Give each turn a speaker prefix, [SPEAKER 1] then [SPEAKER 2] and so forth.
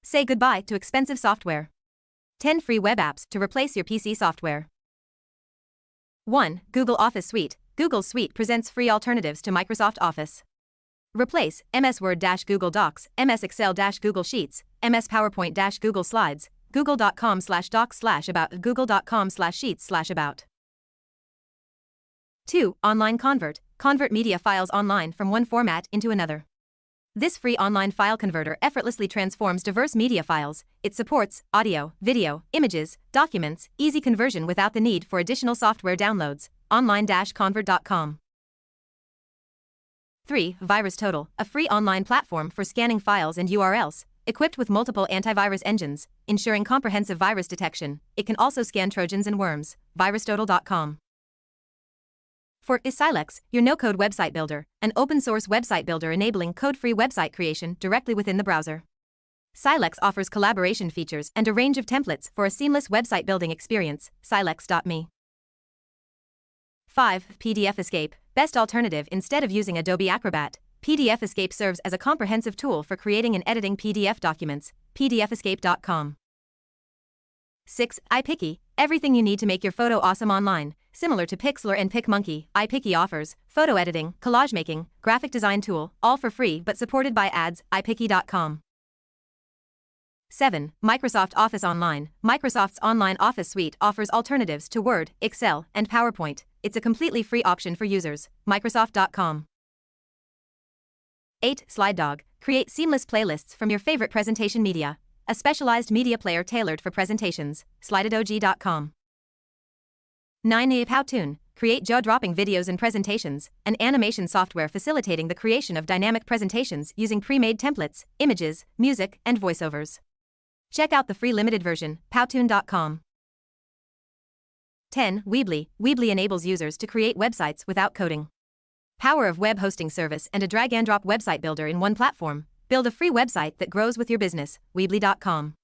[SPEAKER 1] Say goodbye to expensive software. 10 free web apps to replace your PC software. 1. Google Office Suite. Google Suite presents free alternatives to Microsoft Office. Replace MS Word-Google Docs, MS Excel-Google Sheets, MS PowerPoint-Google Slides, google.com/docs/about, google.com/sheets/about. 2. Online Convert. Convert media files online from one format into another. This free online file converter effortlessly transforms diverse media files. It supports audio, video, images, documents, easy conversion without the need for additional software downloads. Online-convert.com. 3. VirusTotal, a free online platform for scanning files and URLs, equipped with multiple antivirus engines, ensuring comprehensive virus detection. It can also scan Trojans and worms. VirusTotal.com. 4. Silex, your no-code website builder, an open-source website builder enabling code-free website creation directly within the browser. Silex offers collaboration features and a range of templates for a seamless website building experience. Silex.me. 5. PDF Escape, best alternative instead of using Adobe Acrobat. PDF Escape serves as a comprehensive tool for creating and editing PDF documents. PDFescape.com. 6. iPicky, everything you need to make your photo awesome online. Similar to Pixlr and PicMonkey, iPicky offers photo editing, collage making, graphic design tool, all for free but supported by ads. iPicky.com. 7. Microsoft Office Online. Microsoft's online Office suite offers alternatives to Word, Excel, and PowerPoint. It's a completely free option for users. Microsoft.com. 8. SlideDog. Create seamless playlists from your favorite presentation media. A specialized media player tailored for presentations. Slidedog.com. 9. Powtoon. Create jaw-dropping videos and presentations, an animation software facilitating the creation of dynamic presentations using pre-made templates, images, music, and voiceovers. Check out the free limited version, powtoon.com. 10. Weebly. Weebly enables users to create websites without coding. Power of web hosting service and a drag-and-drop website builder in one platform. Build a free website that grows with your business. Weebly.com.